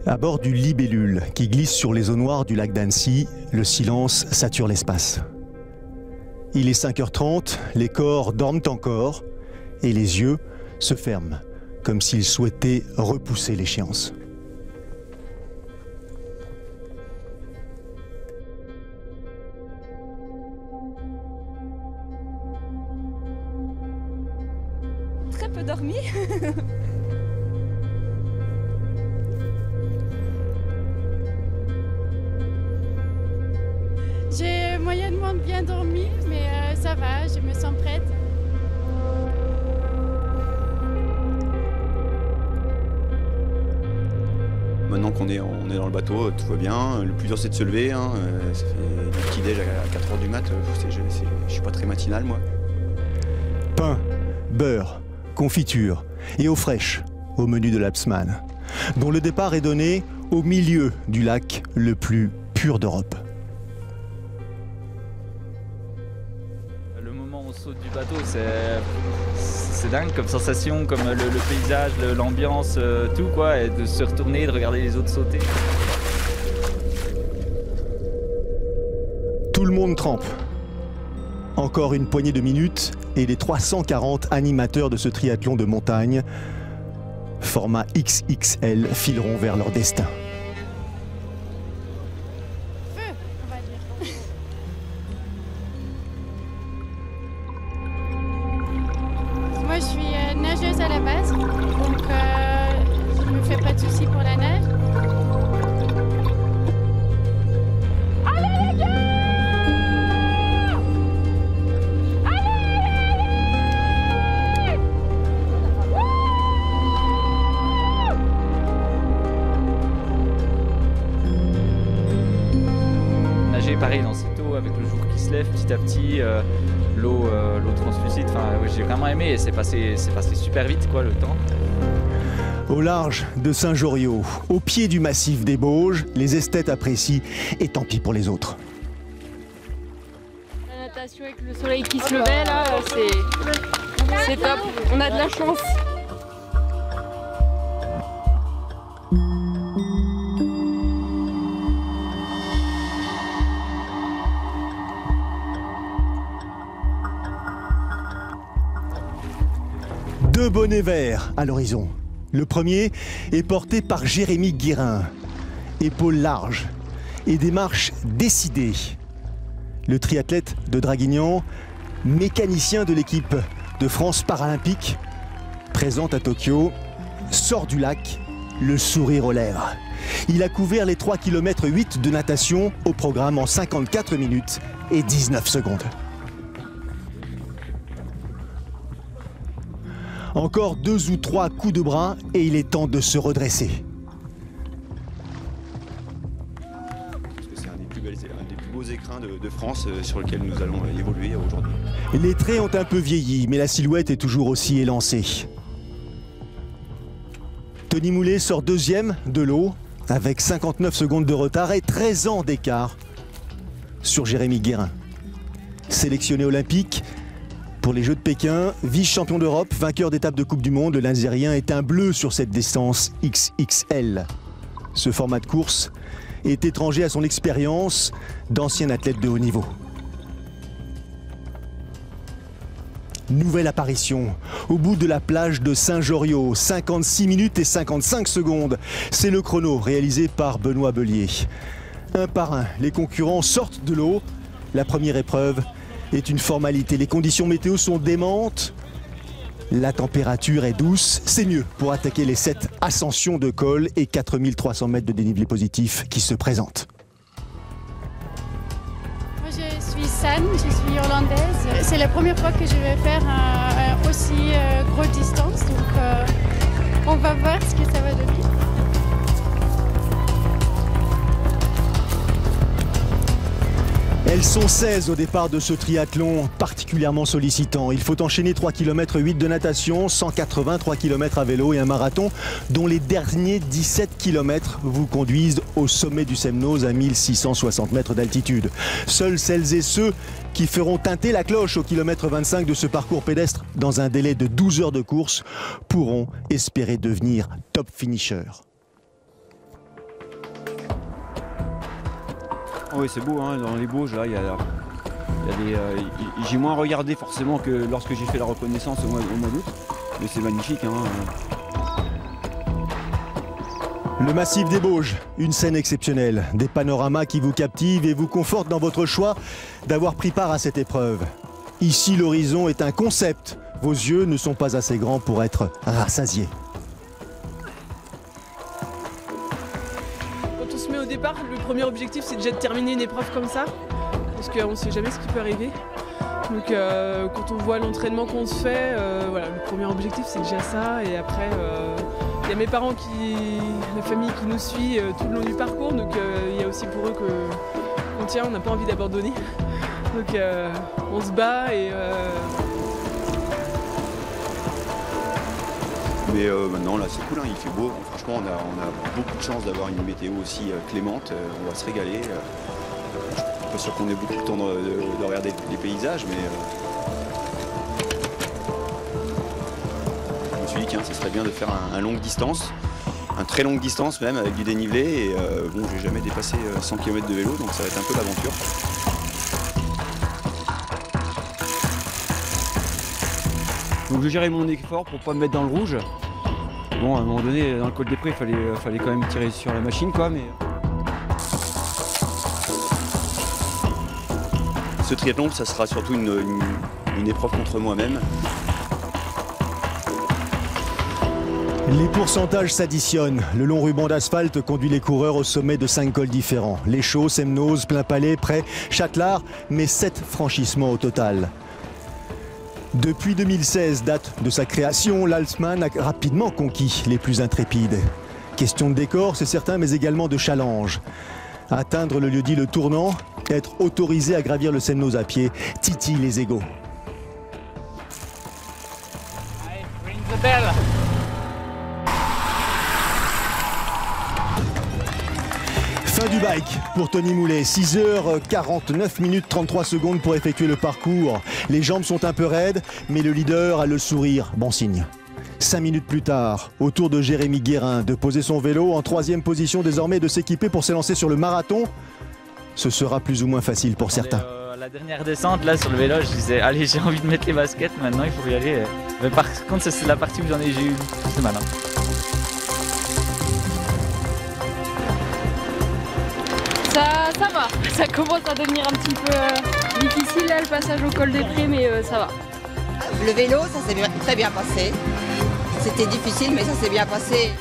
À bord du Libellule qui glisse sur les eaux noires du lac d'Annecy, le silence sature l'espace. Il est 5h30, les corps dorment encore et les yeux se ferment, comme s'ils souhaitaient repousser l'échéance. Très peu dormi. J'ai moyennement bien dormi, mais ça va, je me sens prête. Maintenant qu'on est dans le bateau, tout va bien. Le plus dur, c'est de se lever. Ça fait du petit-déj à 4h du mat. Je suis pas très matinal, moi. Pain, beurre, confiture et eau fraîche au menu de l'Absman, dont le départ est donné au milieu du lac le plus pur d'Europe. Le moment où on saute du bateau, c'est dingue comme sensation, comme le paysage, l'ambiance, tout quoi, et de se retourner, de regarder les autres sauter. Tout le monde trempe. Encore une poignée de minutes et les 340 animateurs de ce triathlon de montagne, format XXL, fileront vers leur destin. Feu, on va dire. Moi, je suis nageuse à la base, donc je ne me fais pas de soucis pour la nage. Pareil dans cette eau avec le jour qui se lève petit à petit, l'eau translucide, ouais, j'ai vraiment aimé et c'est passé super vite quoi le temps. Au large de Saint-Joriot, au pied du massif des Bauges, les esthètes apprécient et tant pis pour les autres. La natation avec le soleil qui se levait là, c'est top, on a de la chance. Deux bonnets verts à l'horizon. Le premier est porté par Jérémy Guérin. Épaules larges et démarche décidée. Le triathlète de Draguignan, mécanicien de l'équipe de France paralympique, présente à Tokyo, sort du lac, le sourire aux lèvres. Il a couvert les 3,8 km de natation au programme en 54 minutes et 19 secondes. Encore 2 ou 3 coups de bras et il est temps de se redresser. C'est un des plus beaux écrins de France sur lequel nous allons évoluer aujourd'hui. Les traits ont un peu vieilli, mais la silhouette est toujours aussi élancée. Tony Moulet sort deuxième de l'eau avec 59 secondes de retard et 13 ans d'écart sur Jérémy Guérin. Sélectionné olympique pour les Jeux de Pékin, vice-champion d'Europe, vainqueur d'étape de Coupe du Monde, le Nazérien est un bleu sur cette distance XXL. Ce format de course est étranger à son expérience d'ancien athlète de haut niveau. Nouvelle apparition au bout de la plage de Saint-Joriot, 56 minutes et 55 secondes. C'est le chrono réalisé par Benoît Bellier. Un par un, les concurrents sortent de l'eau. La première épreuve est une formalité. Les conditions météo sont démentes. La température est douce. C'est mieux pour attaquer les 7 ascensions de col et 4300 mètres de dénivelé positif qui se présentent. Moi, je suis San, je suis irlandaise. C'est la première fois que je vais faire un aussi grosse distance. Donc, on va voir ce que ça va donner. Elles sont 16 au départ de ce triathlon particulièrement sollicitant. Il faut enchaîner 3,8 km de natation, 183 km à vélo et un marathon dont les derniers 17 km vous conduisent au sommet du Semnoz à 1660 mètres d'altitude. Seuls celles et ceux qui feront tinter la cloche au kilomètre 25 de ce parcours pédestre dans un délai de 12 heures de course pourront espérer devenir top finisher. Oui, c'est beau, hein, dans les Bauges, là, j'ai moins regardé forcément que lorsque j'ai fait la reconnaissance au mois d'août, mais c'est magnifique. Hein. Le massif des Bauges, une scène exceptionnelle, des panoramas qui vous captivent et vous confortent dans votre choix d'avoir pris part à cette épreuve. Ici, l'horizon est un concept. Vos yeux ne sont pas assez grands pour être rassasiés. Quand on se met au départ, le premier objectif c'est déjà de terminer une épreuve comme ça, parce qu'on ne sait jamais ce qui peut arriver. Donc quand on voit l'entraînement qu'on se fait, voilà, le premier objectif c'est déjà ça, et après il y a mes parents, la famille qui nous suit tout le long du parcours, donc il y a aussi pour eux qu'on tient, on n'a pas envie d'abandonner. Donc on se bat et... Mais maintenant là c'est cool, hein, il fait beau, franchement on a beaucoup de chance d'avoir une météo aussi clémente, on va se régaler. Je suis pas sûr qu'on ait beaucoup de temps de regarder les paysages, mais je me suis dit tiens, ça serait bien de faire un longue distance, un très longue distance même avec du dénivelé, et bon, j'ai jamais dépassé 100 km de vélo, donc ça va être un peu l'aventure. Donc je gérais mon effort pour pas me mettre dans le rouge. Bon, à un moment donné, dans le col des Prés, il fallait quand même tirer sur la machine, quoi, mais... Ce triathlon, ça sera surtout une épreuve contre moi-même. Les pourcentages s'additionnent. Le long ruban d'asphalte conduit les coureurs au sommet de 5 cols différents. Les Chaux, Semnoz, Plainpalais, Près, Châtelard, mais 7 franchissements au total. Depuis 2016, date de sa création, l'Halsman a rapidement conquis les plus intrépides. Question de décor, c'est certain, mais également de challenge. Atteindre le lieu-dit Le Tournant, être autorisé à gravir le Semnoz à pied, titille les égos. Allez, ring the bell. Fin du bike pour Tony Moulet, 6h49 minutes 33 secondes pour effectuer le parcours. Les jambes sont un peu raides, mais le leader a le sourire, bon signe. 5 minutes plus tard, au tour de Jérémy Guérin de poser son vélo en 3e position désormais, de s'équiper pour s'élancer sur le marathon. Ce sera plus ou moins facile pour certains. La dernière descente là sur le vélo, je disais allez, j'ai envie de mettre les baskets, maintenant il faut y aller. Mais par contre c'est la partie où j'ai eu plus de mal. Ça va, ça commence à devenir un petit peu difficile là, le passage au col des Prés, mais ça va. Le vélo, ça s'est très bien passé. C'était difficile, mais ça s'est bien passé.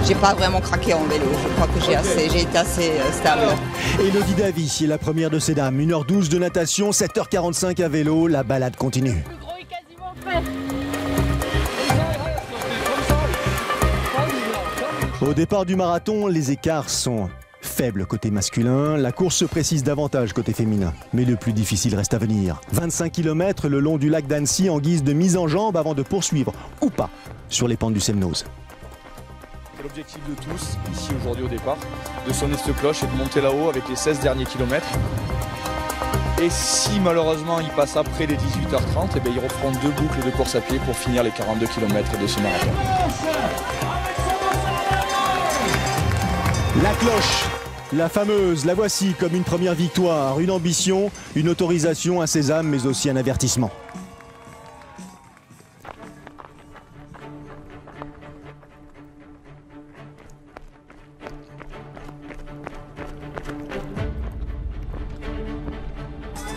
J'ai pas vraiment craqué en vélo, je crois que j'ai été assez stable. Élodie Davy est la première de ces dames. 1h12 de natation, 7h45 à vélo, la balade continue. Le gros est quasiment fait. Au départ du marathon, les écarts sont faibles côté masculin, la course se précise davantage côté féminin. Mais le plus difficile reste à venir. 25 km le long du lac d'Annecy en guise de mise en jambe avant de poursuivre, ou pas, sur les pentes du Semnoz. C'est l'objectif de tous, ici aujourd'hui au départ, de sonner cette cloche et de monter là-haut avec les 16 derniers kilomètres. Et si malheureusement ils passent après les 18h30, eh bien, ils referont 2 boucles de course à pied pour finir les 42 km de ce marathon. La cloche, la fameuse, la voici comme une première victoire, une ambition, une autorisation, un sésame, mais aussi un avertissement.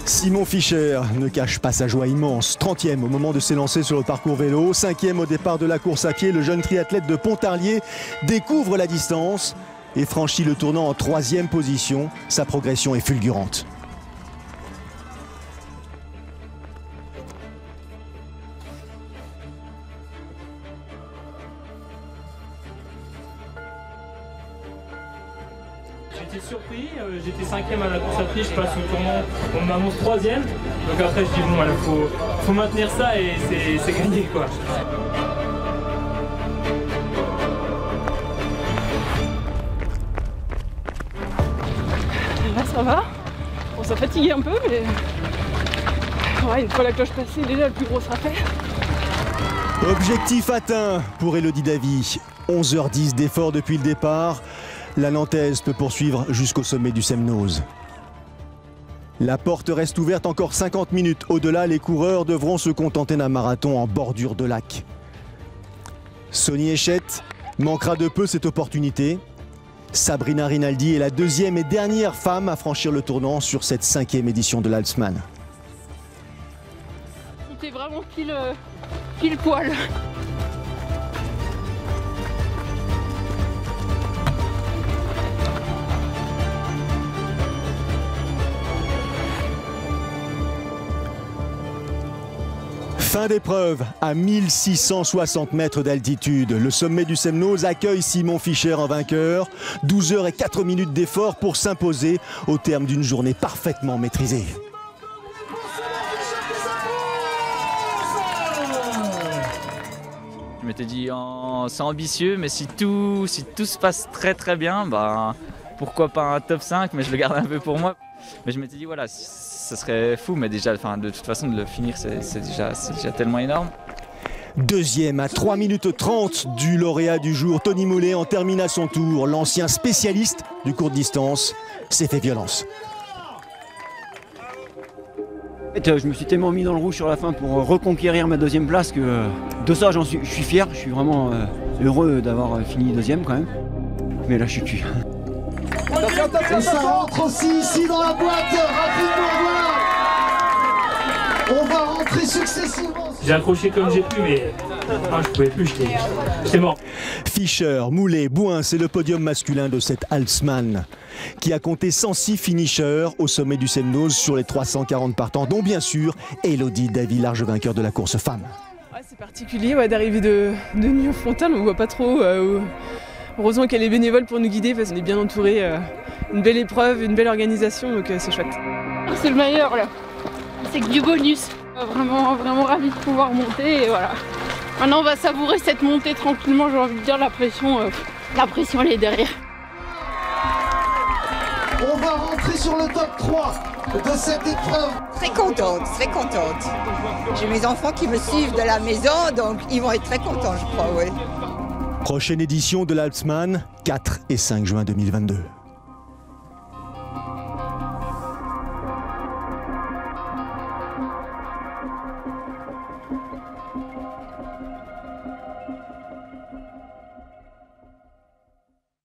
Simon Fischer ne cache pas sa joie immense. 30e au moment de s'élancer sur le parcours vélo, 5e au départ de la course à pied, le jeune triathlète de Pontarlier découvre la distance et franchit le tournant en 3e position. Sa progression est fulgurante. J'étais surpris, j'étais 5e à la course à pied, je passe au tournant, on m'annonce 3e. Donc après je dis bon, voilà, faut maintenir ça et c'est gagné quoi. Là ça va, on s'est fatigué un peu, mais ouais, une fois la cloche passée, déjà le plus gros sera fait. Objectif atteint pour Élodie Davy. 11h10 d'effort depuis le départ. La Nantaise peut poursuivre jusqu'au sommet du Semnoz. La porte reste ouverte encore 50 minutes. Au-delà, les coureurs devront se contenter d'un marathon en bordure de lac. Sonny Hechette manquera de peu cette opportunité. Sabrina Rinaldi est la deuxième et dernière femme à franchir le tournant sur cette 5e édition de l'Halsman. C'était vraiment pile poil. Fin d'épreuve à 1660 mètres d'altitude. Le sommet du Semnoz accueille Simon Fischer en vainqueur. 12 heures et 4 minutes d'effort pour s'imposer au terme d'une journée parfaitement maîtrisée. Je m'étais dit, c'est ambitieux, mais si tout se passe très bien, bah, pourquoi pas un top 5, mais je le garde un peu pour moi. Mais je m'étais dit, voilà, ce serait fou, mais déjà, de toute façon, de le finir, c'est déjà tellement énorme. Deuxième à 3 minutes 30 du lauréat du jour, Tony Moulet en termine à son tour. L'ancien spécialiste du court distance s'est fait violence. Je me suis tellement mis dans le rouge sur la fin pour reconquérir ma deuxième place que de ça, je suis fier. Je suis vraiment heureux d'avoir fini deuxième quand même. Mais là, je suis cuit. Et ça rentre aussi ici dans la boîte, rapidement, voilà. On va rentrer successivement. J'ai accroché comme j'ai pu, mais je pouvais plus, j'étais mort. Fischer, Moulet, Bouin, c'est le podium masculin de cette Halsman qui a compté 106 finishers au sommet du Semnoz sur les 340 partants, dont bien sûr Elodie Davy, large vainqueur de la course femme. Ouais, c'est particulier d'arriver de Nyon-Fontaine, on voit pas trop. Heureusement qu'elle est bénévole pour nous guider parce qu'on est bien entouré. Une belle épreuve, une belle organisation, donc c'est chouette. C'est le meilleur là. C'est que du bonus. Vraiment ravi de pouvoir monter et voilà. Maintenant on va savourer cette montée tranquillement, j'ai envie de dire la pression elle est derrière. On va rentrer sur le top 3 de cette épreuve. Très contente. J'ai mes enfants qui me suivent de la maison, donc ils vont être très contents, je crois, oui. Prochaine édition de l'Halsman, 4 et 5 juin 2022.